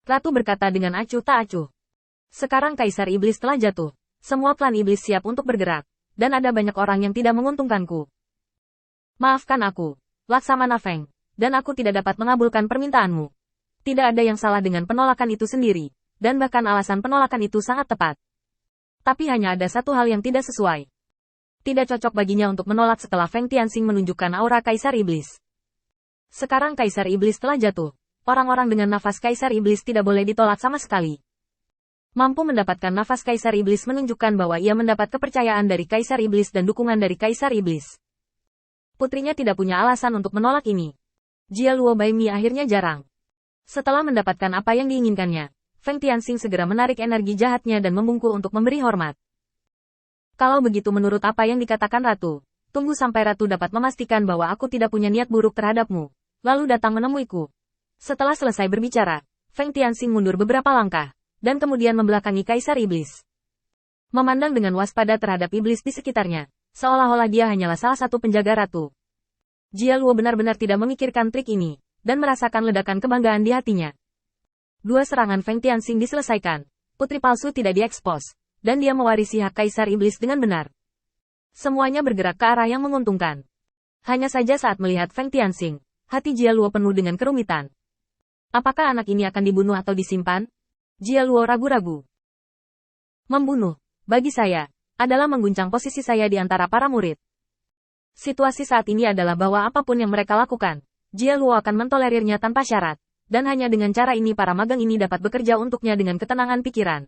Ratu berkata dengan acuh tak acuh. Sekarang Kaisar Iblis telah jatuh. Semua klan Iblis siap untuk bergerak. Dan ada banyak orang yang tidak menguntungkanku. Maafkan aku, Laksamana Feng. Dan aku tidak dapat mengabulkan permintaanmu. Tidak ada yang salah dengan penolakan itu sendiri. Dan bahkan alasan penolakan itu sangat tepat. Tapi hanya ada satu hal yang tidak sesuai. Tidak cocok baginya untuk menolak setelah Feng Tianxing menunjukkan aura Kaisar Iblis. Sekarang Kaisar Iblis telah jatuh. Orang-orang dengan nafas Kaisar Iblis tidak boleh ditolak sama sekali. Mampu mendapatkan nafas Kaisar Iblis menunjukkan bahwa ia mendapat kepercayaan dari Kaisar Iblis dan dukungan dari Kaisar Iblis. Putrinya tidak punya alasan untuk menolak ini. Jia Luo Baimi akhirnya jarang. Setelah mendapatkan apa yang diinginkannya, Feng Tianxing segera menarik energi jahatnya dan membungkuk untuk memberi hormat. Kalau begitu menurut apa yang dikatakan Ratu, tunggu sampai Ratu dapat memastikan bahwa aku tidak punya niat buruk terhadapmu, lalu datang menemuiku. Setelah selesai berbicara, Feng Tianxing mundur beberapa langkah, dan kemudian membelakangi Kaisar Iblis. Memandang dengan waspada terhadap iblis di sekitarnya, seolah-olah dia hanyalah salah satu penjaga Ratu. Jia Luo benar-benar tidak memikirkan trik ini, dan merasakan ledakan kebanggaan di hatinya. Dua serangan Feng Tianxing diselesaikan, putri palsu tidak diekspos, dan dia mewarisi hak Kaisar Iblis dengan benar. Semuanya bergerak ke arah yang menguntungkan. Hanya saja saat melihat Feng Tianxing, hati Jia Luo penuh dengan kerumitan. Apakah anak ini akan dibunuh atau disimpan? Jia Luo ragu-ragu. Membunuh, bagi saya, adalah mengguncang posisi saya di antara para murid. Situasi saat ini adalah bahwa apapun yang mereka lakukan, Jia Luo akan mentolerirnya tanpa syarat. Dan hanya dengan cara ini para magang ini dapat bekerja untuknya dengan ketenangan pikiran.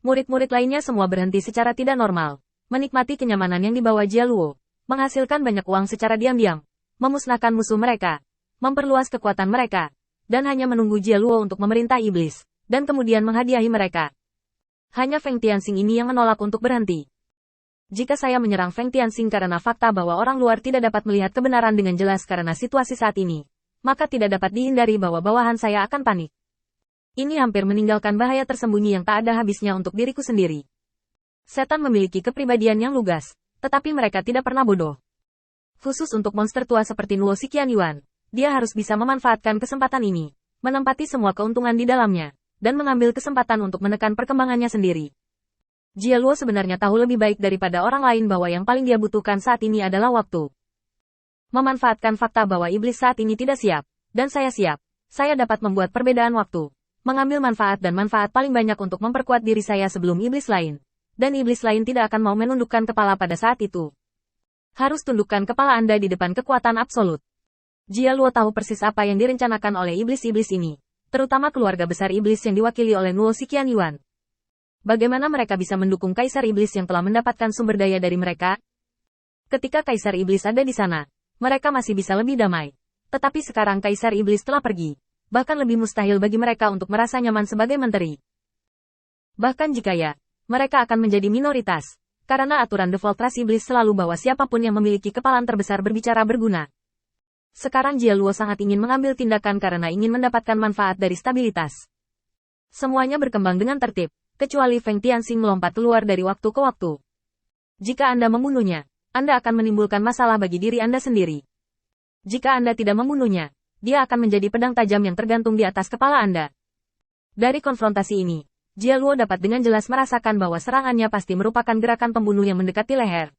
Murid-murid lainnya semua berhenti secara tidak normal, menikmati kenyamanan yang dibawa Jia Luo, menghasilkan banyak uang secara diam-diam, memusnahkan musuh mereka, memperluas kekuatan mereka, dan hanya menunggu Jia Luo untuk memerintah iblis, dan kemudian menghadiahi mereka. Hanya Feng Tianxing ini yang menolak untuk berhenti. Jika saya menyerang Feng Tianxing karena fakta bahwa orang luar tidak dapat melihat kebenaran dengan jelas karena situasi saat ini, maka tidak dapat dihindari bahwa bawahan saya akan panik. Ini hampir meninggalkan bahaya tersembunyi yang tak ada habisnya untuk diriku sendiri. Setan memiliki kepribadian yang lugas, tetapi mereka tidak pernah bodoh. Khusus untuk monster tua seperti Nuo Xiqianyuan, dia harus bisa memanfaatkan kesempatan ini, menempati semua keuntungan di dalamnya, dan mengambil kesempatan untuk menekan perkembangannya sendiri. Jia Luo sebenarnya tahu lebih baik daripada orang lain bahwa yang paling dia butuhkan saat ini adalah waktu. Memanfaatkan fakta bahwa iblis saat ini tidak siap, dan saya siap, saya dapat membuat perbedaan waktu, mengambil manfaat dan manfaat paling banyak untuk memperkuat diri saya sebelum iblis lain. Dan iblis lain tidak akan mau menundukkan kepala pada saat itu. Harus tundukkan kepala Anda di depan kekuatan absolut. Jia Luo tahu persis apa yang direncanakan oleh iblis-iblis ini, terutama keluarga besar iblis yang diwakili oleh Nuo Xiqianyuan. Bagaimana mereka bisa mendukung Kaisar Iblis yang telah mendapatkan sumber daya dari mereka? Ketika Kaisar Iblis ada di sana, mereka masih bisa lebih damai. Tetapi sekarang Kaisar Iblis telah pergi. Bahkan lebih mustahil bagi mereka untuk merasa nyaman sebagai menteri. Bahkan jika ya, mereka akan menjadi minoritas. Karena aturan default ras iblis selalu bahwa siapapun yang memiliki kepalan terbesar berbicara berguna. Sekarang Jia Luo sangat ingin mengambil tindakan karena ingin mendapatkan manfaat dari stabilitas. Semuanya berkembang dengan tertib, kecuali Feng Tianxing melompat keluar dari waktu ke waktu. Jika Anda membunuhnya, Anda akan menimbulkan masalah bagi diri Anda sendiri. Jika Anda tidak membunuhnya, dia akan menjadi pedang tajam yang tergantung di atas kepala Anda. Dari konfrontasi ini, Jia Luo dapat dengan jelas merasakan bahwa serangannya pasti merupakan gerakan pembunuh yang mendekati leher.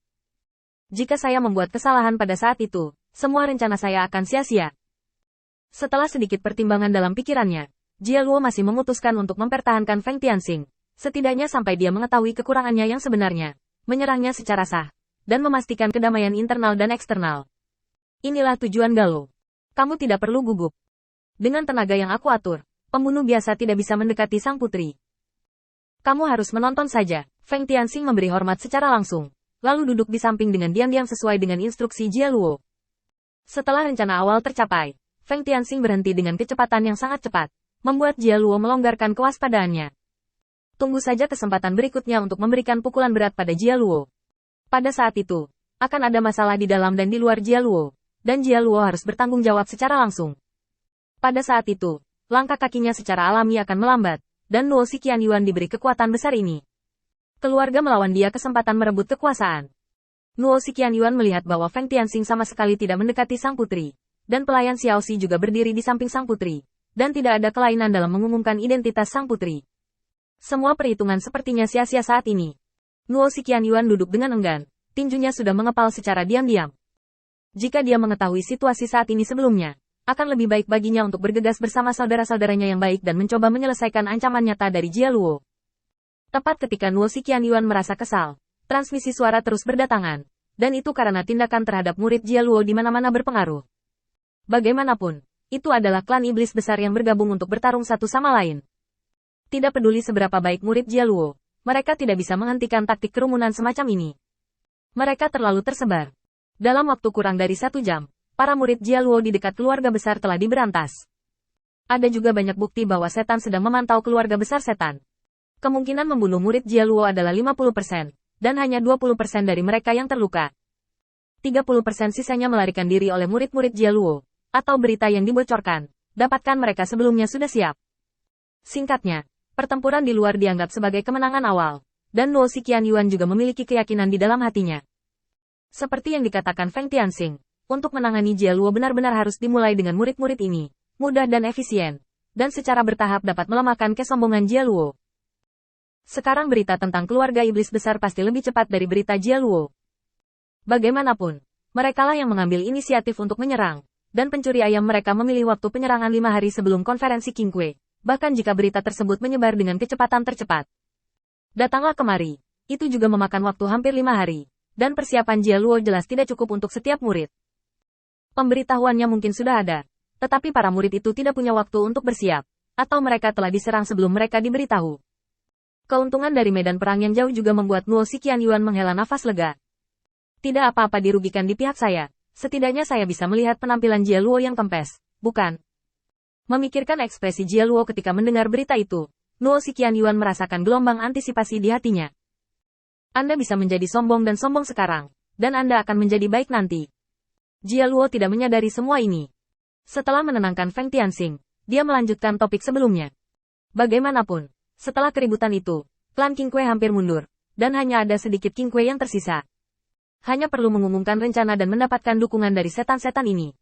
Jika saya membuat kesalahan pada saat itu, semua rencana saya akan sia-sia. Setelah sedikit pertimbangan dalam pikirannya, Jia Luo masih memutuskan untuk mempertahankan Feng Tianxing, setidaknya sampai dia mengetahui kekurangannya yang sebenarnya, menyerangnya secara sah, dan memastikan kedamaian internal dan eksternal. Inilah tujuan Galo. Kamu tidak perlu gugup. Dengan tenaga yang aku atur, pembunuh biasa tidak bisa mendekati sang putri. Kamu harus menonton saja. Feng Tianxing memberi hormat secara langsung, lalu duduk di samping dengan diam-diam sesuai dengan instruksi Jia Luo. Setelah rencana awal tercapai, Feng Tianxing berhenti dengan kecepatan yang sangat cepat, membuat Jia Luo melonggarkan kewaspadaannya. Tunggu saja kesempatan berikutnya untuk memberikan pukulan berat pada Jia Luo. Pada saat itu, akan ada masalah di dalam dan di luar Jia Luo, dan Jia Luo harus bertanggung jawab secara langsung. Pada saat itu, langkah kakinya secara alami akan melambat, dan Nuo Xiqianyuan diberi kekuatan besar ini. Keluarga melawan dia kesempatan merebut kekuasaan. Nuo Xiqianyuan melihat bahwa Feng Tianxing sama sekali tidak mendekati sang putri, dan pelayan Xiaoxi juga berdiri di samping sang putri, dan tidak ada kelainan dalam mengumumkan identitas sang putri. Semua perhitungan sepertinya sia-sia saat ini. Nuo Xiqianyuan duduk dengan enggan, tinjunya sudah mengepal secara diam-diam. Jika dia mengetahui situasi saat ini sebelumnya, akan lebih baik baginya untuk bergegas bersama saudara-saudaranya yang baik dan mencoba menyelesaikan ancaman nyata dari Jia Luo. Tepat ketika Nuo Xiqianyuan merasa kesal, transmisi suara terus berdatangan, dan itu karena tindakan terhadap murid Jia Luo di mana-mana berpengaruh. Bagaimanapun, itu adalah klan iblis besar yang bergabung untuk bertarung satu sama lain. Tidak peduli seberapa baik murid Jia Luo, mereka tidak bisa menghentikan taktik kerumunan semacam ini. Mereka terlalu tersebar. Dalam waktu kurang dari 1 jam, para murid Jia Luo di dekat keluarga besar telah diberantas. Ada juga banyak bukti bahwa setan sedang memantau keluarga besar setan. Kemungkinan membunuh murid Jia Luo adalah 50%, dan hanya 20% dari mereka yang terluka. 30% sisanya melarikan diri oleh murid-murid Jia Luo, atau berita yang dibocorkan, dapatkan mereka sebelumnya sudah siap. Singkatnya, pertempuran di luar dianggap sebagai kemenangan awal, dan Nuo Xiqianyuan juga memiliki keyakinan di dalam hatinya. Seperti yang dikatakan Feng Tianxing, untuk menangani Jia Luo benar-benar harus dimulai dengan murid-murid ini, mudah dan efisien, dan secara bertahap dapat melemahkan kesombongan Jia Luo. Sekarang berita tentang keluarga iblis besar pasti lebih cepat dari berita Jia Luo. Bagaimanapun, merekalah yang mengambil inisiatif untuk menyerang, dan pencuri ayam mereka memilih waktu penyerangan 5 hari sebelum konferensi Qingque. Bahkan jika berita tersebut menyebar dengan kecepatan tercepat. Datanglah kemari. Itu juga memakan waktu hampir 5 hari. Dan persiapan Jia Luo jelas tidak cukup untuk setiap murid. Pemberitahuannya mungkin sudah ada. Tetapi para murid itu tidak punya waktu untuk bersiap. Atau mereka telah diserang sebelum mereka diberitahu. Keuntungan dari medan perang yang jauh juga membuat Nuo Xiqianyuan menghela nafas lega. Tidak apa-apa dirugikan di pihak saya. Setidaknya saya bisa melihat penampilan Jia Luo yang kempes, bukan? Memikirkan ekspresi Jia Luo ketika mendengar berita itu, Nuo Xiqianyuan merasakan gelombang antisipasi di hatinya. Anda bisa menjadi sombong dan sombong sekarang, dan Anda akan menjadi baik nanti. Jia Luo tidak menyadari semua ini. Setelah menenangkan Feng Tianxing, dia melanjutkan topik sebelumnya. Bagaimanapun, setelah keributan itu, klan Qingque hampir mundur, dan hanya ada sedikit Qingque yang tersisa. Hanya perlu mengumumkan rencana dan mendapatkan dukungan dari setan-setan ini.